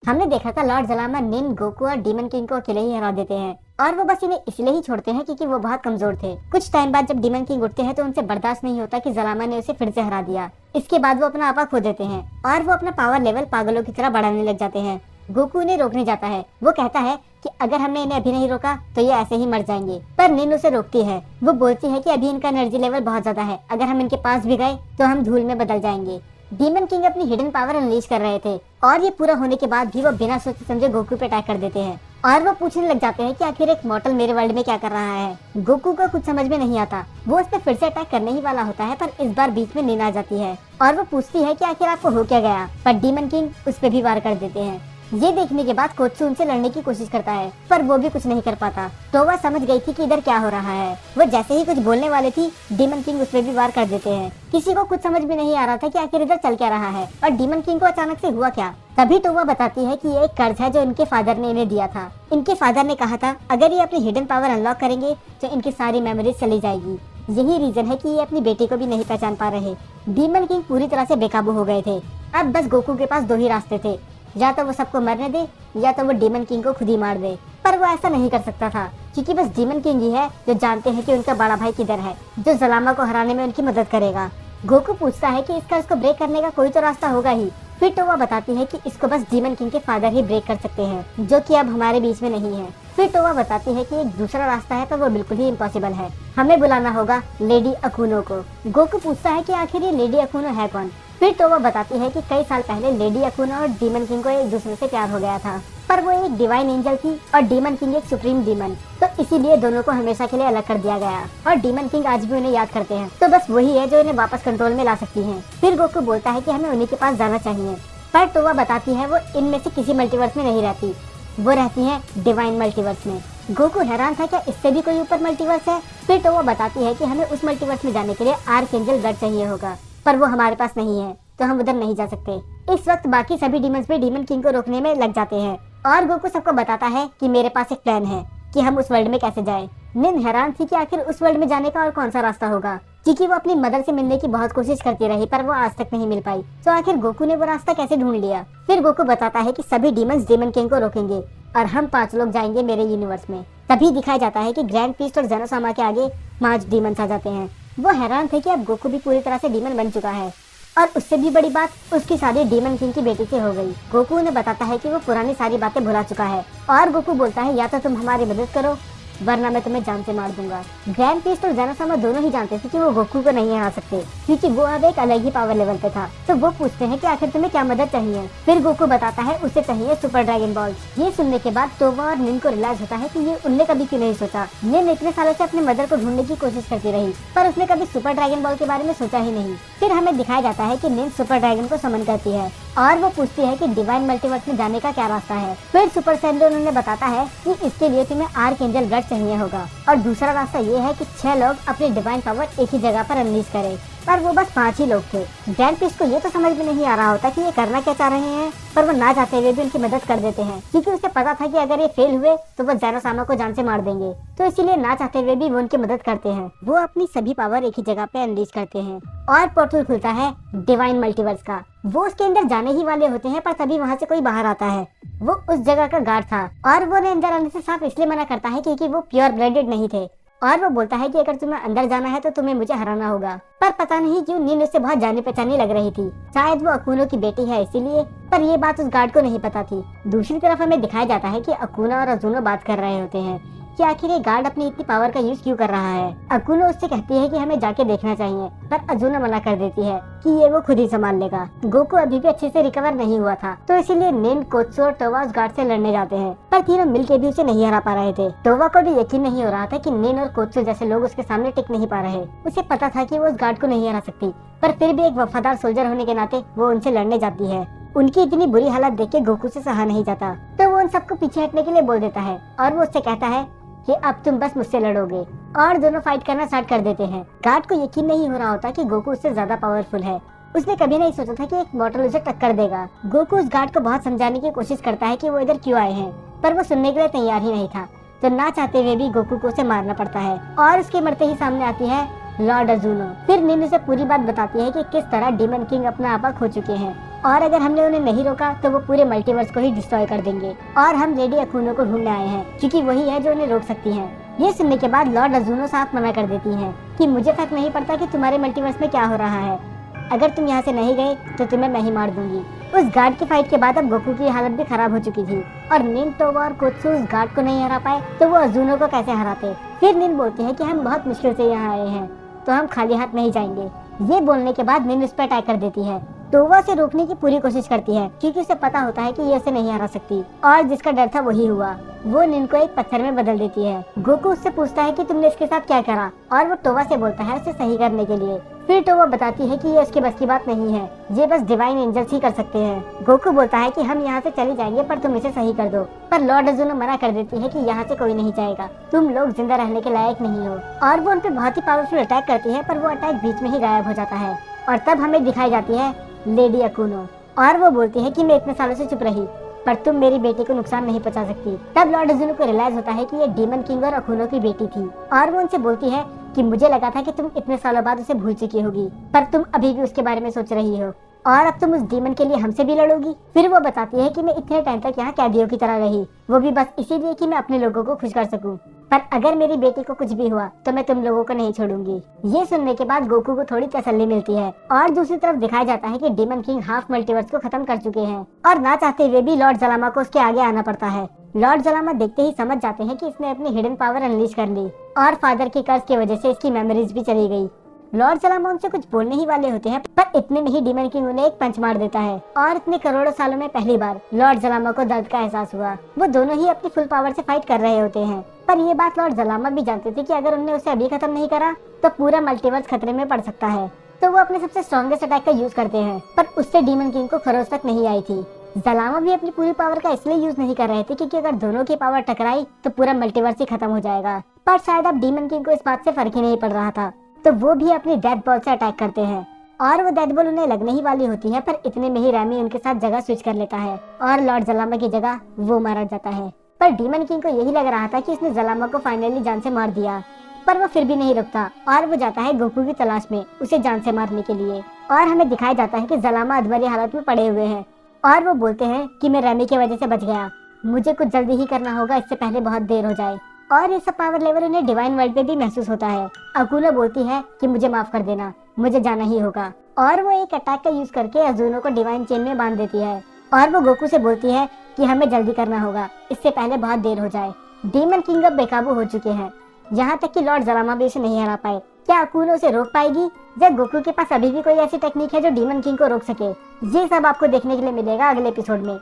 हमने देखा था लॉर्ड जलामा निन, गोकू और डीमन किंग को अकेले ही हरा देते हैं और वो बस इन्हें इसलिए ही छोड़ते हैं क्योंकि वो बहुत कमजोर थे। कुछ टाइम बाद जब डीमन किंग उठते हैं तो उनसे बर्दाश्त नहीं होता कि जलामा ने उसे फिर से हरा दिया। इसके बाद वो अपना आपा खो देते हैं और वो अपना पावर लेवल पागलों की तरह बढ़ाने लग जाते हैं। गोकू उन्हें रोकने जाता है। वो कहता है कि अगर हमने इन्हें अभी नहीं रोका तो ये ऐसे ही मर जाएंगे, पर निन उसे रोकती है। वो बोलती है कि अभी इनका एनर्जी लेवल बहुत ज्यादा है, अगर हम इनके पास भी गए तो हम धूल में बदल जाएंगे। डीमन किंग अपनी हिडन पावर अनलीश कर रहे थे और ये पूरा होने के बाद भी वो बिना सोचे समझे गोकू पे अटैक कर देते हैं और वो पूछने लग जाते हैं कि आखिर एक मॉर्टल मेरे वर्ल्ड में क्या कर रहा है। गोकू को कुछ समझ में नहीं आता। वो उस पर फिर से अटैक करने ही वाला होता है, पर इस बार बीच में निन आ जाती है और वो पूछती है कि आखिर आपको हो क्या गया, पर डीमन किंग उस पर भी वार कर देते हैं। ये देखने के बाद कोत्सू उनसे लड़ने की कोशिश करता है, पर वो भी कुछ नहीं कर पाता। तो वह समझ गई थी कि इधर क्या हो रहा है। वो जैसे ही कुछ बोलने वाले थी, डीमन किंग उस पर भी वार कर देते हैं। किसी को कुछ समझ में नहीं आ रहा था कि आखिर इधर चल क्या रहा है और डीमन किंग को अचानक से हुआ क्या। तभी तो वह बताती है कि ये एक कर्ज है जो इनके फादर ने इन्हें दिया था। इनके फादर ने कहा था अगर ये अपनी हिडन पावर अनलॉक करेंगे तो इनकी सारी मेमोरीज चली जाएगी। यही रीजन है कि ये अपनी बेटी को भी नहीं पहचान पा रहे। डीमन किंग पूरी तरह से बेकाबू हो गए थे। अब बस गोकू के पास दो ही रास्ते थे, या तो वो सबको मरने दे या तो वो डीमन किंग को खुद ही मार दे। पर वो ऐसा नहीं कर सकता था क्योंकि बस डीमन किंग ही है जो जानते हैं कि उनका बड़ा भाई किधर है, जो जलामा को हराने में उनकी मदद करेगा। गोकू पूछता है कि इसका उसको ब्रेक करने का कोई तो रास्ता होगा ही। फिर टोवा बताती है कि इसको बस डीमन किंग के फादर ही ब्रेक कर सकते हैं, जो कि अब हमारे बीच में नहीं है। फिर टोवा बताती है कि एक दूसरा रास्ता है, पर वो बिल्कुल ही इम्पॉसिबल है। हमें बुलाना होगा लेडी अकुनो को। गोकू पूछता है कि आखिर ये लेडी अकुनो है कौन। फिर टोवा बताती है कि कई साल पहले लेडी अकुनो और डीमन किंग को एक दूसरे से प्यार हो गया था, पर वो एक डिवाइन एंजल थी और डीमन किंग एक सुप्रीम डीमन, तो इसीलिए दोनों को हमेशा के लिए अलग कर दिया गया। और डीमन किंग आज भी उन्हें याद करते हैं, तो बस वही है जो इन्हें वापस कंट्रोल में ला सकती है। फिर गोकू बोलता है कि हमें उन्हीं के पास जाना चाहिए, पर टोवा बताती है वो इनमें से किसी मल्टीवर्स में नहीं रहती, वो रहती है डिवाइन मल्टीवर्स में। गोकू हैरान था क्या इससे भी कोई ऊपर मल्टीवर्स है। फिर टोवा बताती है कि हमें उस मल्टीवर्स में जाने के लिए आर्कएंजल ब्लड चाहिए होगा, पर वो हमारे पास नहीं है तो हम उधर नहीं जा सकते। इस वक्त बाकी सभी डीमंस भी डीमन किंग को रोकने में लग जाते हैं और गोकू सबको बताता है कि मेरे पास एक प्लान है कि हम उस वर्ल्ड में कैसे जाएं। निन हैरान थी कि आखिर उस वर्ल्ड में जाने का और कौन सा रास्ता होगा, क्योंकि वो अपनी मदर से मिलने की बहुत कोशिश करती रही पर वो आज तक नहीं मिल पाई। तो आखिर गोकू ने वो रास्ता कैसे ढूंढ लिया। फिर गोकू बताता है कि सभी डीमंस डीमन किंग को रोकेंगे और हम 5 लोग जाएंगे मेरे यूनिवर्स में। तभी दिखाया जाता है कि ग्रैंड पीस्ट और जेनोसामा के आगे 5 डीमंस आ जाते हैं। वो हैरान थे कि अब गोकू भी पूरी तरह से डीमन बन चुका है और उससे भी बड़ी बात उसकी शादी डीमन किंग की बेटी से हो गई। गोकू उन्हें बताता है कि वो पुरानी सारी बातें भुला चुका है और गोकू बोलता है या तो तुम हमारी मदद करो वरना मैं तुम्हें जान से मार दूंगा। ग्रैंड पीस्ट और जेनोसामा दोनों ही जानते थे कि वो गोकू को नहीं हरा सकते क्योंकि वो अब एक अलग ही पावर लेवल पे था। तो वो पूछते हैं कि आखिर तुम्हें क्या मदद चाहिए। फिर गोकू बताता है उसे चाहिए सुपर ड्रैगन बॉल्स। ये सुनने के बाद टोवा और निन को रियलाइज होता है कि ये उनने कभी क्यों नहीं सोचा। निन इतने सालों से अपने मदर को ढूंढने की कोशिश करती रही पर उसने कभी सुपर ड्रैगन बॉल के बारे में सोचा ही नहीं। फिर हमें दिखाया जाता है कि निन सुपर ड्रैगन को समन करती है और वो पूछती है कि डिवाइन मल्टीवर्स में जाने का क्या रास्ता है। फिर सुपर सैंडोन उन्हें बताता है कि इसके लिए तुम्हें आर्कएंजल ब्लड चाहिए होगा और दूसरा रास्ता ये है कि 6 लोग अपनी डिवाइन पावर एक ही जगह पर अनलीश करें। पर वो बस 5 ही लोग थे। ग्रैंड पीस्ट को ये तो समझ में नहीं आ रहा होता कि ये करना क्या चाह रहे हैं, पर वो ना चाहते हुए भी उनकी मदद कर देते हैं क्योंकि उसे पता था कि अगर ये फेल हुए तो वो जेनोसामा को जान से मार देंगे। तो इसीलिए ना चाहते हुए भी वो उनकी मदद करते हैं। वो अपनी सभी पावर एक ही जगह पे अनलीश करते हैं और पोर्टल खुलता है डिवाइन मल्टीवर्स का। वो उसके अंदर जाने ही वाले होते हैं पर तभी वहाँ से कोई बाहर आता है। वो उस जगह का गार्ड था और वो अंदर आने से साफ इसलिए मना करता है क्योंकि वो प्योर ब्लडेड नहीं थे और वो बोलता है कि अगर तुम्हें अंदर जाना है तो तुम्हें मुझे हराना होगा। पर पता नहीं क्यों निन उससे बहुत जानी पहचानी लग रही थी, शायद वो अकुनो की बेटी है इसीलिए, पर ये बात उस गार्ड को नहीं पता थी। दूसरी तरफ हमें दिखाया जाता है कि अकुनो और अजुनो बात कर रहे होते हैं कि आखिर ये गार्ड अपनी इतनी पावर का यूज क्यों कर रहा है। अकुनो उससे कहती है कि हमें जाके देखना चाहिए पर अजुनो मना कर देती है कि ये वो खुद ही संभाल लेगा। गोकू अभी भी अच्छे से रिकवर नहीं हुआ था तो इसीलिए निन, कोत्सू और टोवा उस गार्ड से लड़ने जाते हैं पर तीनों मिलके भी उसे नहीं हरा पा रहे थे। टोवा को भी यकीन नहीं हो रहा था कि निन और कोत्सू जैसे लोग उसके सामने टिक नहीं पा रहे। उसे पता था कि वो उस गार्ड को नहीं हरा सकती पर फिर भी एक वफादार सोल्जर होने के नाते वो उनसे लड़ने जाती है। उनकी इतनी बुरी हालत देख के गोकू से सहा नहीं जाता तो वो उन सबको पीछे हटने के लिए बोल देता है और वो उससे कहता है कि अब तुम बस मुझसे लड़ोगे और दोनों फाइट करना स्टार्ट कर देते हैं। गार्ड को यकीन नहीं हो रहा होता कि गोकू उससे ज्यादा पावरफुल है। उसने कभी नहीं सोचा था कि एक मॉर्टल उसे टक्कर देगा। गोकू उस गार्ड को बहुत समझाने की कोशिश करता है कि वो इधर क्यों आए हैं पर वो सुनने के लिए तैयार ही नहीं था, तो ना चाहते हुए भी गोकू को उसे मारना पड़ता है और उसके मरते ही सामने आती है लॉर्ड अजुनो। फिर निन उसे पूरी बात बताती है कि किस तरह डीमन किंग अपना आपा खो चुके हैं और अगर हमने उन्हें नहीं रोका तो वो पूरे मल्टीवर्स को ही डिस्ट्रॉय कर देंगे। और हम लेडी अकुनो को ढूंढने आए हैं क्योंकि वही है जो उन्हें रोक सकती है। ये सुनने के बाद लॉर्ड अजुनो साफ मना कर देती हैं कि मुझे फर्क नहीं पड़ता कि तुम्हारे मल्टीवर्स में क्या हो रहा है, अगर तुम यहाँ से नहीं गए तो तुम्हें मैं ही मार दूंगी। उस गार्ड की फाइट के बाद अब गोकू की हालत भी खराब हो चुकी थी और निन, टोवा और कोत्सु उस गार्ड को नहीं हरा पाए तो वो अजुनो को कैसे हराते। फिर निन बोलते हैं कि हम बहुत मुश्किल से यहाँ आए हैं तो हम खाली हाथ नहीं जाएंगे। ये बोलने के बाद निन उस पर अटैक कर देती है। टोवा से रोकने की पूरी कोशिश करती है क्योंकि उसे पता होता है कि ये उसे नहीं हरा सकती और जिसका डर था वही हुआ। वो निन को एक पत्थर में बदल देती है। गोकू उससे पूछता है कि तुमने इसके साथ क्या करा और वो टोवा से बोलता है उसे सही करने के लिए। फिर टोवा बताती है कि ये उसके बस की बात नहीं है, ये बस डिवाइन एंजल्स ही कर सकते हैं। गोकू बोलता है कि हम यहाँ से चले जाएंगे पर तुम इसे सही कर दो, पर लॉर्ड अजुनो मना कर देती है कि यहाँ से कोई नहीं जाएगा, तुम लोग जिंदा रहने के लायक नहीं हो। और वो उन पे बहुत ही पावरफुल अटैक करती है पर वो अटैक बीच में ही गायब हो जाता है। और तब हमें दिखाई जाती है लेडी अकुनो और वो बोलती है कि मैं इतने सालों से चुप रही पर तुम मेरी बेटी को नुकसान नहीं पहुंचा सकती। तब लॉर्ड अजुनो को रियलाइज होता है कि ये डीमन किंग और अकुनो की बेटी थी और वो उनसे बोलती है कि मुझे लगा था कि तुम इतने सालों बाद उसे भूल चुकी होगी पर तुम अभी भी उसके बारे में सोच रही हो और अब तुम उस डीमन के लिए हमसे भी लड़ोगी। फिर वो बताती है कि मैं इतने टाइम तक यहाँ कैदियों की तरह रही, वो भी बस इसीलिए कि मैं अपने लोगों को खुश कर सकूं, पर अगर मेरी बेटी को कुछ भी हुआ तो मैं तुम लोगों को नहीं छोड़ूंगी। ये सुनने के बाद गोकू को थोड़ी तसल्ली मिलती है और दूसरी तरफ दिखाया जाता है कि डीमन किंग हाफ मल्टीवर्स को खत्म कर चुके हैं और ना चाहते हुए भी लॉर्ड जलामा को उसके आगे आना पड़ता है। लॉर्ड जलामा देखते ही समझ जाते हैं कि इसने अपनी हिडन पावर अनलीश कर ली और फादर के कर्ज की वजह से इसकी मेमोरीज भी चली गई। लॉर्ड जलामा उनसे कुछ बोलने ही वाले होते हैं पर इतने में ही डीमन किंग उन्हें एक पंच मार देता है और इतने करोड़ों सालों में पहली बार लॉर्ड जलामा को दर्द का एहसास हुआ। वो दोनों ही अपनी फुल पावर से फाइट कर रहे होते हैं पर ये बात लॉर्ड जलामा भी जानते थे कि अगर उन्हें उसे अभी खत्म नहीं करा तो पूरा मल्टीवर्स खतरे में पड़ सकता है। तो वो अपने सबसे स्ट्रॉन्गेस्ट अटैक का यूज करते हैं पर उससे डीमन किंग को खरोच तक नहीं आई थी। जलामा भी अपनी पूरी पावर का इसलिए यूज नहीं कर रहे थे क्योंकि अगर दोनों की पावर टकराई तो पूरा मल्टीवर्स ही खत्म हो जाएगा, पर शायद अब डीमन किंग को इस बात से फर्क ही नहीं पड़ रहा था तो वो भी अपनी डेथ बॉल से अटैक करते हैं और वो डेथ बॉल उन्हें लगने ही वाली होती है पर इतने में ही रैमी उनके साथ जगह स्विच कर लेता है और लॉर्ड जलामा की जगह वो मारा जाता है। पर डीमन किंग को यही लग रहा था कि इसने जलामा को फाइनली जान से मार दिया, पर वो फिर भी नहीं रुकता और वो जाता है गोकू की तलाश में उसे जान से मारने के लिए। और हमें दिखाया जाता है कि जलामा अधमरी हालत में पड़े हुए हैं और वो बोलते हैं कि मैं रैमी की वजह से बच गया, मुझे कुछ जल्दी ही करना होगा इससे पहले बहुत देर हो जाए। और ये सब पावर लेवल उन्हें डिवाइन वर्ल्ड पे भी महसूस होता है। अकुनो बोलती है कि मुझे माफ कर देना, मुझे जाना ही होगा और वो एक अटैक का यूज करके अजुनो को डिवाइन चेन में बांध देती है और वो गोकू से बोलती है कि हमें जल्दी करना होगा इससे पहले बहुत देर हो जाए। डीमन किंग अब बेकाबू हो चुके हैं, यहाँ तक कि लॉर्ड जलामा भी उसे नहीं हरा पाए। क्या अकुनो उसे रोक पाएगी? जब गोकू के पास अभी भी कोई ऐसी टेक्निक है जो डीमन किंग को रोक सके? ये सब आपको देखने के लिए मिलेगा अगले एपिसोड में।